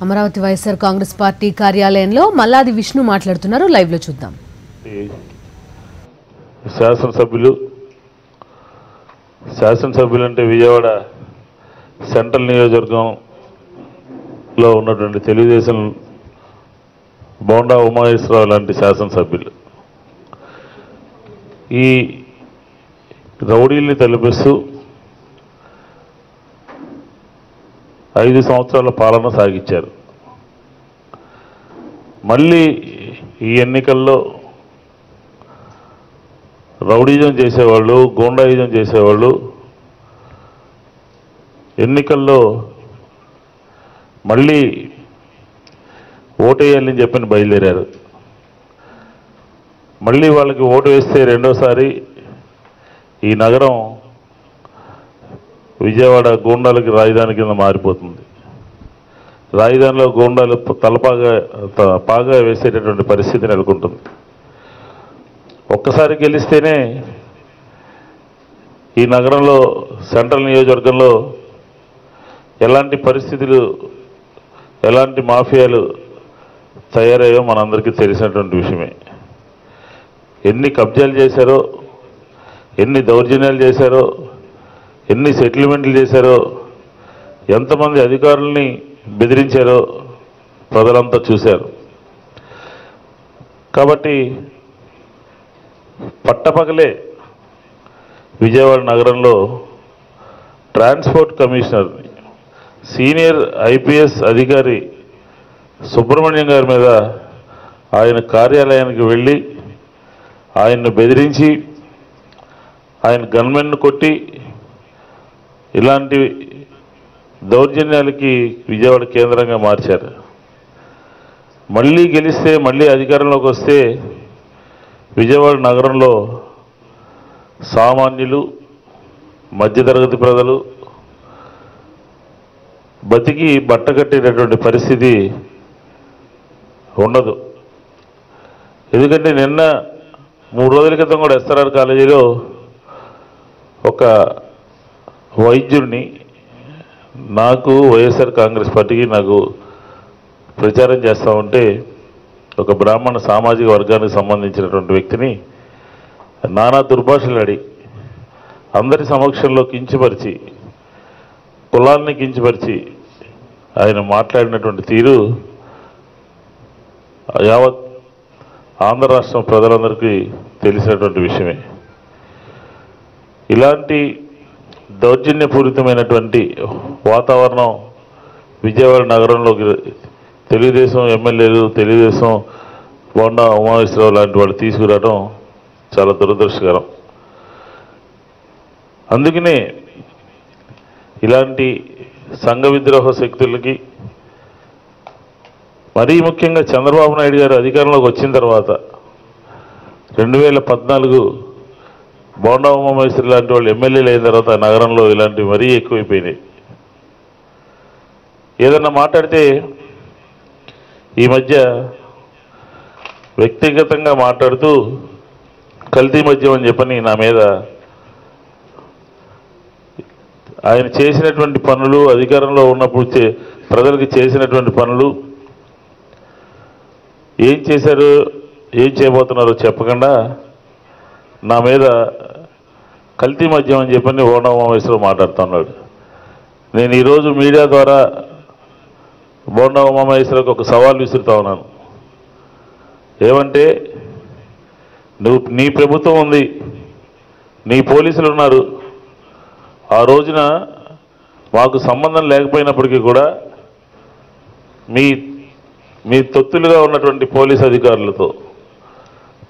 Amaravati YSR Congress party కార్యాలయంలో మల్లాది విష్ణు మాట్లాడుతున్నారు. Live లో చూద్దాం. శాసనసభ్యులు అంటే విజయవాడ సెంట్రల్ నియోజకవర్గంలో ఉన్నటువంటి తెలుగుదేశం బోండా ఉమామహేశ్వరరావు లాంటి శాసనసభ్యులు ఈ రౌడీల్ని తలపిస్తూ 5 సంవత్సరాల పాలన సాగించారు. మళ్ళీ ఈ ఎన్నికల్లో రౌడీజం చేసేవాళ్ళు, గూండాయిజం చేసేవాళ్ళు ఎన్నికల్లో మళ్ళీ ఓటేయాలని చెప్పని బయలుదేరారు. మళ్ళీ వాళ్ళకి ఓటు వేస్తే రెండోసారి ఈ నగరం విజయవాడ గూండాలకి రాజధాని కింద మారిపోతుంది. రాజధానిలో గూండాలు పాగా వేసేటటువంటి పరిస్థితి నెలకొంటుంది. ఒక్కసారి గెలిస్తేనే ఈ నగరంలో సెంట్రల్ నియోజకవర్గంలో ఎలాంటి పరిస్థితులు, ఎలాంటి మాఫియాలు తయారయ్యో మనందరికీ తెలిసినటువంటి విషయమే. ఎన్ని కబ్జాలు చేశారో, ఎన్ని దౌర్జన్యాలు చేశారో, ఎన్ని సెటిల్మెంట్లు చేశారో, ఎంతమంది అధికారుల్ని బెదిరించారో ప్రజలంతా చూశారు. కాబట్టి పట్టపగలే విజయవాడ నగరంలో ట్రాన్స్పోర్ట్ కమిషనర్ సీనియర్ ఐపీఎస్ అధికారి సుబ్రహ్మణ్యం గారి మీద ఆయన కార్యాలయానికి వెళ్ళి ఆయన్ను బెదిరించి ఆయన గన్మెన్ను కొట్టి ఇలాంటి దౌర్జన్యాలకి విజయవాడ కేంద్రంగా మార్చారు. మళ్ళీ గెలిస్తే, మళ్ళీ అధికారంలోకి వస్తే విజయవాడ నగరంలో సామాన్యులు, మధ్యతరగతి ప్రజలు బతికి బట్టకట్టేటటువంటి పరిస్థితి ఉండదు. ఎందుకంటే నిన్న 3 రోజుల క్రితం కూడా ఎస్ఆర్ఆర్ కాలేజీలో ఒక వైద్యుడిని నాకు వైఎస్ఆర్ కాంగ్రెస్ పార్టీకి నాకు ప్రచారం చేస్తూ ఉంటే ఒక బ్రాహ్మణ సామాజిక వర్గానికి సంబంధించినటువంటి వ్యక్తిని నానా దుర్భాషలాడి అందరి సమక్షంలో కించపరిచి, కులాన్ని కించపరిచి ఆయన మాట్లాడినటువంటి తీరు యావత్ ఆంధ్ర రాష్ట్రం ప్రజలందరికీ తెలిసినటువంటి విషయమే. ఇలాంటి దౌర్జన్యపూరితమైనటువంటి వాతావరణం విజయవాడ నగరంలోకి తెలుగుదేశం ఎమ్మెల్యేలు, తెలుగుదేశం బోండా ఉమామహేశ్వరరావు లాంటి వాళ్ళు తీసుకురావడం చాలా దురదృష్టకరం. అందుకనే ఇలాంటి సంఘ విద్రోహ శక్తులకి, మరీ ముఖ్యంగా చంద్రబాబు నాయుడు గారు అధికారంలోకి వచ్చిన తర్వాత 2014 బోండా ఉమామహేశ్వరరావు లాంటి వాళ్ళు ఎమ్మెల్యేలు అయిన తర్వాత నగరంలో ఇలాంటివి మరీ ఎక్కువైపోయినాయి. ఏదన్నా మాట్లాడితే ఈ మధ్య వ్యక్తిగతంగా మాట్లాడుతూ కల్తీ మద్యం అని చెప్పని నా మీద ఆయన చేసినటువంటి పనులు, అధికారంలో ఉన్నప్పుడు ప్రజలకు చేసినటువంటి పనులు ఏం చేశారు, ఏం చేయబోతున్నారో చెప్పకుండా నా మీద కల్తీ మద్యం అని చెప్పని బోండా ఉమామహేశ్వరరావు మాట్లాడుతున్నాడు. నేను ఈరోజు మీడియా ద్వారా బోండా ఉమామహేశ్వరరావుకి ఒక సవాల్ విసురుతా ఉన్నాను. ఏమంటే, నీ ప్రభుత్వం ఉంది, నీ పోలీసులు ఉన్నారు, ఆ రోజున మాకు సంబంధం లేకపోయినప్పటికీ కూడా మీ తొత్తులుగా ఉన్నటువంటి పోలీస్ అధికారులతో,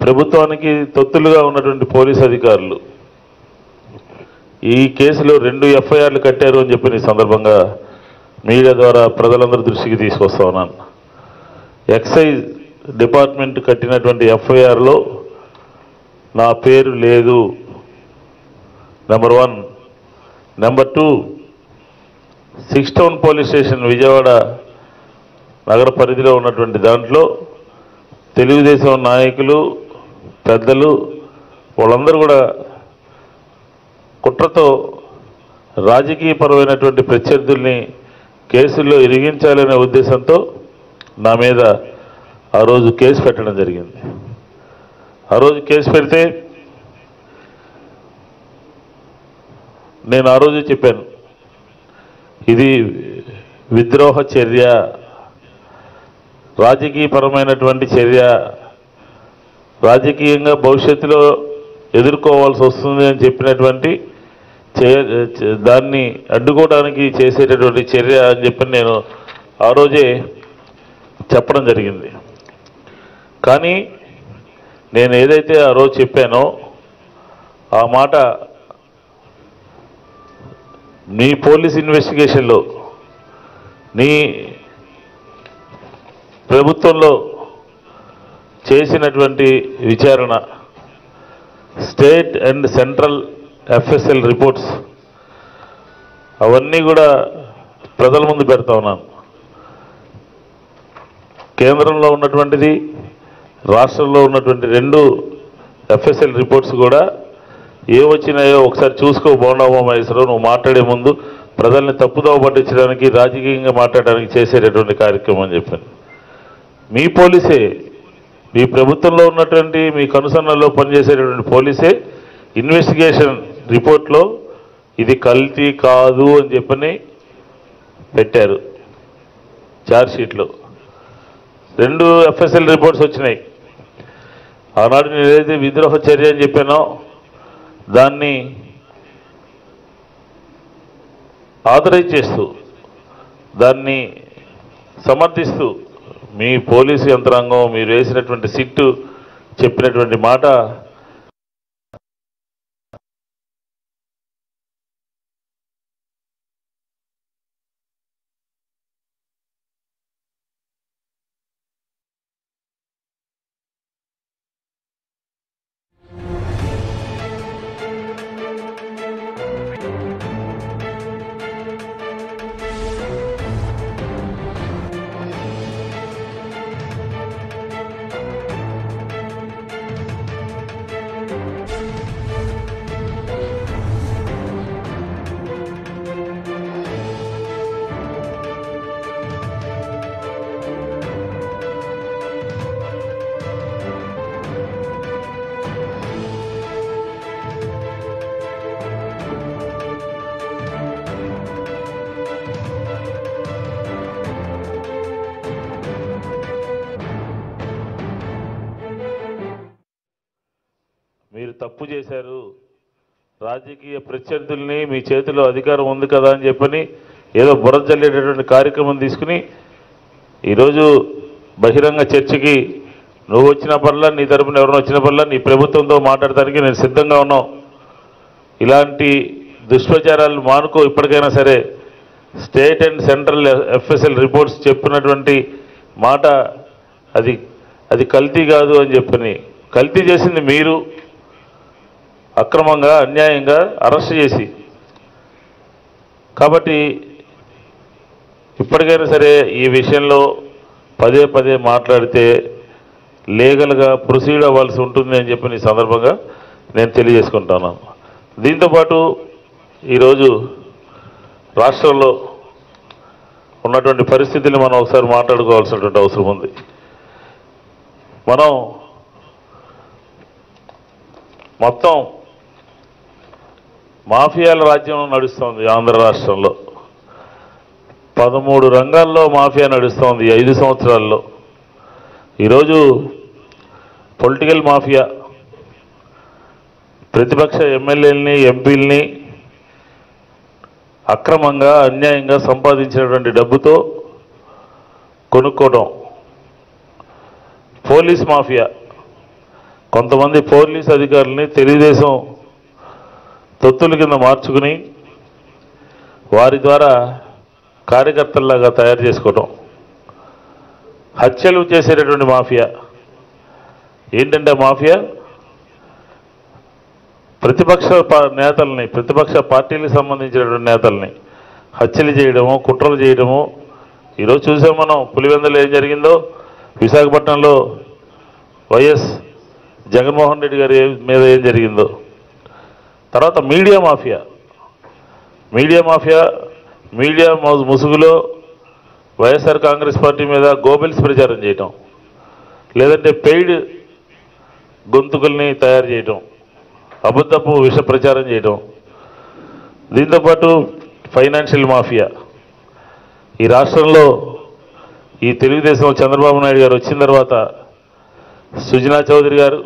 ప్రభుత్వానికి తొత్తులుగా ఉన్నటువంటి పోలీస్ అధికారులు ఈ కేసులో 2 ఎఫ్ఐఆర్లు కట్టారు అని చెప్పి ఈ సందర్భంగా మీడియా ద్వారా ప్రజలందరి దృష్టికి తీసుకొస్తా ఉన్నాను. ఎక్సైజ్ డిపార్ట్మెంట్ కట్టినటువంటి ఎఫ్ఐఆర్లో నా పేరు లేదు, number 1. Number 2, 6 town police station Vijayawada నగర పరిధిలో ఉన్నటువంటి దాంట్లో తెలుగుదేశం నాయకులు, పెద్దలు వాళ్ళందరూ కూడా కుట్రతో రాజకీయపరమైనటువంటి ప్రత్యర్థుల్ని కేసుల్లో ఇరిగించాలనే ఉద్దేశంతో నా మీద ఆ రోజు కేసు పెట్టడం జరిగింది. ఆ రోజు కేసు పెడితే నేను ఆ రోజు చెప్పాను, ఇది విద్రోహ చర్య, రాజకీయపరమైనటువంటి చర్య, రాజకీయంగా భవిష్యత్తులో ఎదుర్కోవాల్సి వస్తుంది అని చెప్పినటువంటి దాన్ని అడ్డుకోవడానికి చేసేటటువంటి చర్య అని చెప్పి నేను ఆ రోజే చెప్పడం జరిగింది. కానీ నేను ఏదైతే ఆ రోజు చెప్పానో ఆ మాట నీ పోలీస్ ఇన్వెస్టిగేషన్లో, నీ ప్రభుత్వంలో చేసినటువంటి విచారణ, state and central FSL reports అవన్నీ కూడా ప్రజల ముందు పెడతా ఉన్నాను. కేంద్రంలో ఉన్నటువంటిది, రాష్ట్రంలో ఉన్నటువంటి 2 ఎఫ్ఎస్ఎల్ రిపోర్ట్స్ కూడా ఏమొచ్చినాయో ఒకసారి చూసుకో బోండా ఉమామహేశ్వరరావు, నువ్వు మాట్లాడే ముందు ప్రజల్ని తప్పుదోవ పట్టించడానికి, రాజకీయంగా మాట్లాడడానికి చేసేటటువంటి కార్యక్రమం అని చెప్పాను. మీ పోలీసే, మీ ప్రభుత్వంలో ఉన్నటువంటి మీ కనుసన్నల్లో పనిచేసేటటువంటి పోలీసే ఇన్వెస్టిగేషన్ రిపోర్ట్లో ఇది కల్తీ కాదు అని చెప్పని పెట్టారు. ఛార్జ్షీట్లో 2 ఎఫ్ఎస్ఎల్ రిపోర్ట్స్ వచ్చినాయి. ఆనాడు నేను ఏదైతే విద్రోహ చర్య అని చెప్పానో దాన్ని ఆథరైజ్ చేస్తూ, దాన్ని సమర్థిస్తూ మీ పోలీసు యంత్రాంగం, మీరు వేసినటువంటి సిట్టు చెప్పినటువంటి మాట మీరు తప్పు చేశారు, రాజకీయ ప్రత్యర్థుల్ని మీ చేతిలో అధికారం ఉంది కదా అని చెప్పని ఏదో బురద జల్లేటటువంటి కార్యక్రమం తీసుకుని ఈరోజు బహిరంగ చర్చకి నువ్వు వచ్చినప్పుడల్లా, నీ తరపున ఎవరైనా వచ్చినప్పుడల్లా నీ ప్రభుత్వంతో మాట్లాడటానికి నేను సిద్ధంగా ఉన్నాం. ఇలాంటి దుష్ప్రచారాలు మానుకో. ఇప్పటికైనా సరే state and central FSL reports చెప్పినటువంటి మాట అది కల్తీ కాదు అని చెప్పని, కల్తీ చేసింది మీరు, అక్రమంగా అన్యాయంగా అరెస్ట్ చేసి. కాబట్టి ఇప్పటికైనా సరే ఈ విషయంలో పదే పదే మాట్లాడితే లీగల్గా ప్రొసీడ్ అవ్వాల్సి ఉంటుంది అని చెప్పి ఈ సందర్భంగా నేను తెలియజేసుకుంటున్నాను. దీంతోపాటు ఈరోజు రాష్ట్రంలో ఉన్నటువంటి పరిస్థితుల్ని మనం ఒకసారి మాట్లాడుకోవాల్సినటువంటి అవసరం ఉంది. మనం మొత్తం మాఫియాల రాజ్యం నడుస్తోంది ఆంధ్ర రాష్ట్రంలో. 13 రంగాల్లో మాఫియా నడుస్తోంది 5 సంవత్సరాల్లో. ఈరోజు పొలిటికల్ మాఫియా ప్రతిపక్ష ఎమ్మెల్యేలని, ఎంపీలని అక్రమంగా అన్యాయంగా సంపాదించినటువంటి డబ్బుతో కొనుక్కోవడం. పోలీస్ మాఫియా, కొంతమంది పోలీస్ అధికారులని తెలుగుదేశం తొత్తుల కింద మార్చుకుని వారి ద్వారా కార్యకర్తల్లాగా తయారు చేసుకోవడం. హత్యలు చేసేటటువంటి మాఫియా. ఏంటంటే మాఫియా ప్రతిపక్ష నేతల్ని, ప్రతిపక్ష పార్టీలకు సంబంధించినటువంటి నేతల్ని హత్యలు చేయడము, కుట్రలు చేయడము. ఈరోజు చూసాం మనం పులివెందులో ఏం జరిగిందో, విశాఖపట్నంలో వైఎస్ జగన్మోహన్ రెడ్డి గారి మీద ఏం జరిగిందో. తర్వాత మీడియా మాఫియా, మీడియా ముసుగులో వైఎస్ఆర్ కాంగ్రెస్ పార్టీ మీద గోబెల్స్ ప్రచారం చేయటం, లేదంటే పెయిడ్ గొంతుకుల్ని తయారు చేయటం, అబద్ధపు విష ప్రచారం చేయటం, దీంతోపాటు ఫైనాన్షియల్ మాఫియా. ఈ రాష్ట్రంలో ఈ తెలుగుదేశం చంద్రబాబు నాయుడు గారు వచ్చిన తర్వాత సుజనా చౌదరి గారు